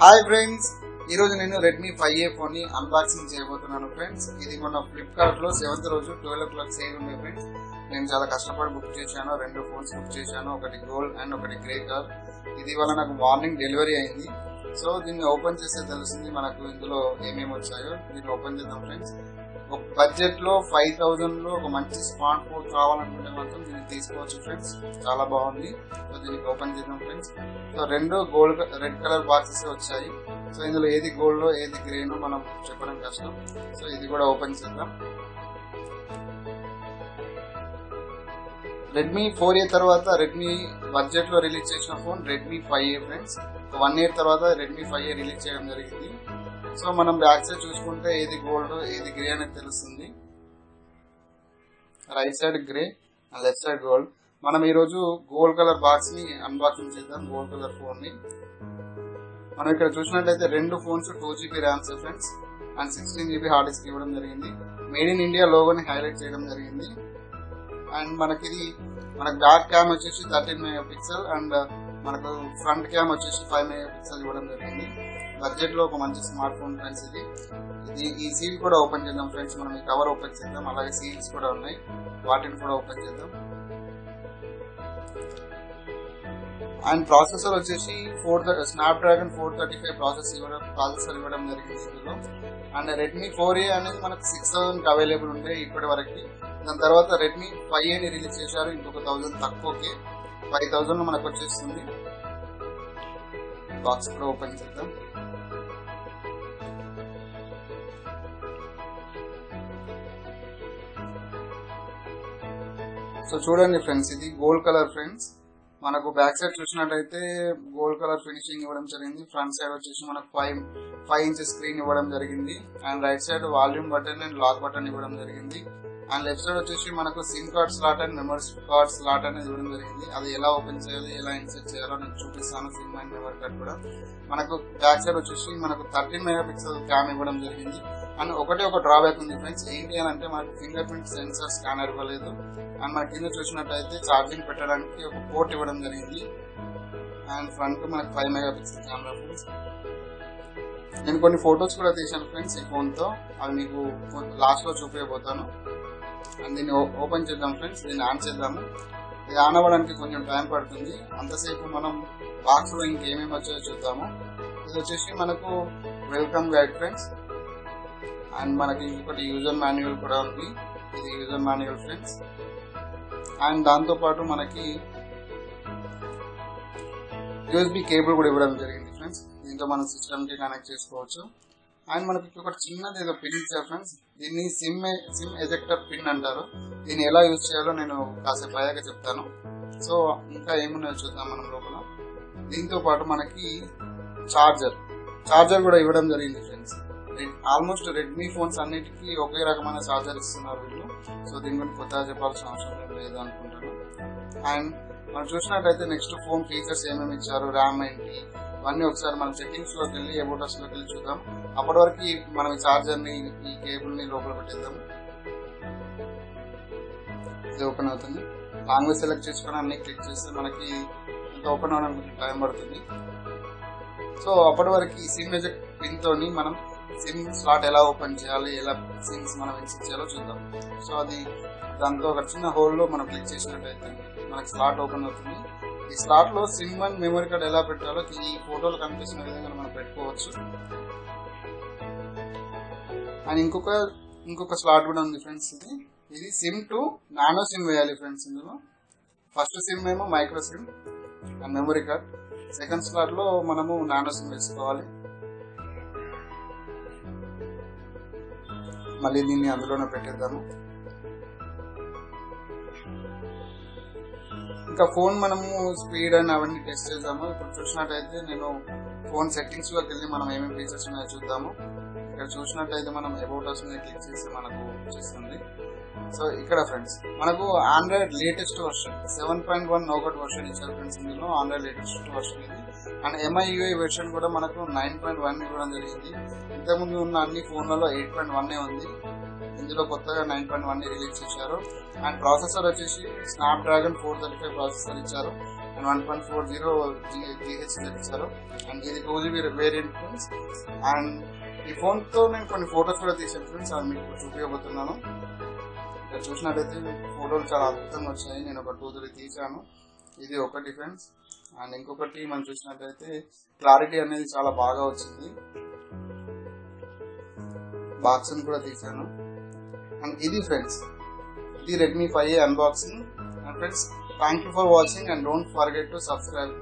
Hi friends, ఈరోజు నేను Redmi 5A phone ని అన్బాక్సింగ్ చేయబోతున్నాను ఫ్రెండ్స్. ఇది మొన్న ఫ్లిప్కార్ట్ లో 7th రోజు 12 o'clock సేల్ ఉంది ఫ్రెండ్స్. నేను చాలా కష్టపడి బుక్ చేశాను. 2 ఫోన్స్ బుక్ చేశాను, ఒకటి గోల్డ్ అండ్ ఒకటి గ్రే కలర్. ఇది వల్ల నాకు మార్నింగ్ డెలివరీ అయింది. సో దీన్ని ఓపెన్ చేస్తే తెలుస్తుంది మనకు ఇందులో ఏమేమి వచ్చాయో. దీన్ని ఓపెన్ చేద్దాం ఫ్రెండ్స్. ఒక బడ్జెట్ లో 5000 లో ఒక మంచి స్మార్ట్ ఫోన్ కావాలనుకుంటే మాత్రం దీన్ని తీసుకోవచ్చు ఫ్రెండ్స్. చాలా బాగుంది. సో దీన్ని ఓపెన్ చేద్దాం friends. So 2 red colour boxes వచ్చాయి. సో ఇందులో ఏది గోల్డ్ ఏది గ్రేనో మనం చెప్పడం కష్టం. సో ఇది కూడా ఓపెన్ చేద్దాం. రెడ్మీ 4A తర్వాత రెడ్మీ బడ్జెట్ లో రిలీజ్ చేసిన phone Redmi 5A friends. 1 year తర్వాత రెడ్మీ 5A రిలీజ్ చేయడం జరిగింది. సో మనం బ్యాక్ సైడ్ చూసుకుంటే ఏది గోల్డ్ ఏది గ్రే అనేది తెలుస్తుంది. Right side grey, left side gold. మనం ఈ రోజు గోల్డ్ కలర్ బాక్స్ ని అన్బాక్సింగ్ చేద్దాం. గోల్డ్ కలర్ ఫోన్ ని మనం ఇక్కడ చూసినట్లయితే 2 phones 2GB rams friends and 16GB hard disk ఇవ్వడం జరిగింది. మేడ్ ఇన్ ఇండియా లోగోని హైలైట్ చేయడం జరిగింది. అండ్ మనకి బ్యాక్ క్యామ్ వచ్చేసి 13 MP అండ్ మనకు ఫ్రంట్ క్యామ్ వచ్చేసి 5 MP ఇవ్వడం జరిగింది. బడ్జెట్ లో ఒక మంచి స్మార్ట్ ఫోన్ ఫ్రెండ్స్. ఈ సీల్ కూడా ఓపెన్ చేద్దాం ఫ్రెండ్స్. మనం ఈ కవర్ ఓపెన్ చేద్దాం. అలాగే సీల్స్ కూడా ఉన్నాయి, వాటిని కూడా ఓపెన్ చేద్దాం. అండ్ ప్రాసెసర్ వచ్చేసి స్నాప్డ్రాగన్ 435 ప్రాసెసర్ ఇవ్వడం జరిగింది ఇందులో. అండ్ రెడ్మీ 4A అనేది మనకు 6000 అవైలబుల్ ఉంటాయి ఇప్పటి వరకు. దాని తర్వాత రెడ్మీ 5A ని రిలీజ్ చేశారు ఇంకొక 1000 తక్కువకి. 5000 లో మనకు వచ్చేస్తుంది. బాక్స్ కూడా ఓపెన్ చేద్దాం. సో చూడండి ఫ్రెండ్స్, ఇది గోల్డ్ కలర్ ఫ్రెండ్స్. మనకు బ్యాక్ సైడ్ చూసినట్టయితే గోల్డ్ కలర్ ఫినిషింగ్ ఇవ్వడం జరిగింది. ఫ్రంట్ సైడ్ వచ్చేసి మనకు 5 inch స్క్రీన్ ఇవ్వడం జరిగింది. And right side volume button and lock button ఇవ్వడం జరిగింది. అండ్ లెఫ్ట్ సైడ్ వచ్చేసి మనకు sim card slot and memory card slot అనేది ఇవ్వడం జరిగింది. అది ఎలా ఓపెన్ చేయాలి, ఎలా ఇన్సర్ట్ చేయాలో నేను చూపిస్తాను. సిమ్ అండ్ మెమరీ కార్డ్ కూడా. మనకు బ్యాక్ సైడ్ వచ్చేసి మనకు 13 MP క్యామ్ ఇవ్వడం జరిగింది. అండ్ ఒక డ్రాబ్యాక్ ఉంది ఫ్రెండ్స్. ఏంటి అని అంటే మనకు ఫింగర్ ప్రింట్ సెన్సార్ స్కానర్ ఇవ్వలేదు. అండ్ మన కింద చూసినట్టయితే ఛార్జింగ్ పెట్టడానికి ఒక పోర్ట్ ఇవ్వడం జరిగింది. అండ్ ఫ్రంట్ మనకు 5 MP కెమెరా ఫ్రెండ్స్. నేను కొన్ని ఫొటోస్ కూడా తీసాను ఫ్రెండ్స్ ఈ ఫోన్ తో. అవి మీకు లాస్ట్ లో చూపించబోతాను. అండ్ దీన్ని ఓపెన్ చేద్దాం ఫ్రెండ్స్. దీన్ని ఆన్ చేద్దాము. ఇది ఆన్ అవ్వడానికి కొంచెం టైం పడుతుంది. అంతసేపు మనం బాక్స్ లో ఇంకేమేమి వచ్చాయో చూద్దాము. ఇది వచ్చేసి మనకు వెల్కమ్ గైడ్ ఫ్రెండ్స్. అండ్ మనకి ఇంకొకటి యూజర్ మాన్యువల్ కూడా ఉంది. ఇది యూజర్ మాన్యువల్ ఫ్రెండ్స్. అండ్ దాంతో పాటు మనకి USB కేబుల్ కూడా ఇవ్వడం జరిగింది ఫ్రెండ్స్. దీంతో మనం సిస్టమ్ కి కనెక్ట్ చేసుకోవచ్చు. అండ్ మనకి ఒక చిన్నది ఏదో పిన్ ఇచ్చారు ఫ్రెండ్స్. దీన్ని సిమ్ ఎజెక్టర్ పిన్ అంటారు. దీన్ని ఎలా యూజ్ చేయాలో నేను కాసేపు అయ్యాక చెప్తాను. సో ఇంకా ఏమున్నాయో చూద్దాం మనం లోపల. దీంతో పాటు మనకి చార్జర్ కూడా ఇవ్వడం జరిగింది ఫ్రెండ్స్. ఆల్మోస్ట్ రెడ్మీ ఫోన్స్ అన్నిటికీ ఒకే రకమైన చార్జర్ ఇస్తున్నారు వీళ్ళు. సో దీని గురించి కొత్తగా చెప్పాల్సిన అవసరం లేదు అనుకుంటాను. అండ్ మనం చూసినట్టయితే నెక్స్ట్ ఫోన్ ఫీచర్స్ ఏమేమి ఇచ్చారు, ర్యామ్ ఏంటి, ఇవన్నీ ఒకసారి మనం సెట్టింగ్స్ లోకి వెళ్ళి అబౌటస్ లోకి వెళ్ళి చూద్దాం. అప్పటి వరకు మనం ఈ చార్జర్ ని ఈ కేబుల్ ని లోపల పెట్టేద్దాం. ఇది ఓపెన్ అవుతుంది. లాంగ్వేజ్ సెలెక్ట్ చేసుకుని అన్ని క్లిక్ చేస్తే మనకి ఇంత ఓపెన్ అవడానికి టైం పడుతుంది. సో అప్పటి వరకు ఈ సిమ్ ఎజెక్ట్ పిన్ తోని మనం సిమ్ స్లాట్ ఎలా ఓపెన్ చేయాలి, ఎలా సిమ్స్ మనం ఇన్సర్ట్ చేయాలో చూద్దాం. సో అది దాంతో ఒక చిన్న హోల్ లో మనం క్లిక్ చేసినట్టయితే మనకి స్లాట్ ఓపెన్ అవుతుంది. ఈ స్లాట్ లో సిమ్ అండ్ మెమరీ కార్డ్ ఎలా పెట్టాలో ఈ ఫోటోలో కనిపిస్తున్న విధంగా మనం పెట్టుకోవచ్చు. అండ్ ఇంకొక స్లాట్ కూడా ఉంది ఫ్రెండ్స్. ఇది సిమ్ టు నానో సిమ్ వేయాలి ఫ్రెండ్స్. ఇందులో ఫస్ట్ సిమ్ ఏమో micro SIM and memory card. Second slot లో మనము నానో సిమ్ వేసుకోవాలి. మళ్ళీ దీన్ని అందులోనే పెట్టేద్దాము. ఇంకా ఫోన్ మనము స్పీడ్ అండ్ అవన్నీ టెస్ట్ చేద్దాము. ఇప్పుడు చూసినట్టయితే నేను ఫోన్ సెట్టింగ్స్ లోకి వెళ్ళి మనం ఏమేమి ఫీచర్స్ ఉన్నాయో చూద్దాము. ఇక్కడ చూసినట్టయితే మనం అబౌట్ అస్ మీద క్లిక్ చేస్తే మనకు వచ్చేస్తుంది. సో ఇక్కడ ఫ్రెండ్స్ మనకు ఆండ్రాయిడ్ లేటెస్ట్ వర్షన్ 7.1 నోకట్ వర్షన్ ఇచ్చారు ఫ్రెండ్స్. ఇందులో ఆండ్రాయిడ్ లేటెస్ట్ వర్షన్ ఇది. అండ్ MIUI వెర్షన్ కూడా మనకు 9.1 ఇవ్వడం జరిగింది. ఇంతకుముందు ఉన్న అన్ని ఫోన్లలో 8.1 ఉంది. ఇందులో కొత్తగా 9.1 రిలీజ్ చేశారు. అండ్ ప్రాసెసర్ వచ్చేసి స్నాప్డ్రాగన్ 435 ప్రాసెసర్ ఇచ్చారు. అండ్ 1.40 GHz ఇచ్చారు. అండ్ ఇది 2GB వేరియంట్ ఫ్రెండ్స్. అండ్ ఈ ఫోన్తో నేను కొన్ని ఫొటోస్ కూడా తీసాను ఫ్రెండ్స్, అది మీకు చూపించబోతున్నాను. ఇక్కడ చూసినట్టయితే ఫోటోలు చాలా అద్భుతంగా వచ్చాయి, నేను ఒక 2-3 తీసాను. ఇది ఒకటి ఫ్రెండ్స్. అండ్ ఇంకొకటి మనం చూసినట్టయితే క్లారిటీ అనేది చాలా బాగా వచ్చింది. బాక్స్ కూడా తీసాను. అండ్ ఇది ఫ్రెండ్స్, ఇది Redmi 5A unboxing. And friends, thank you for watching and don't forget to subscribe.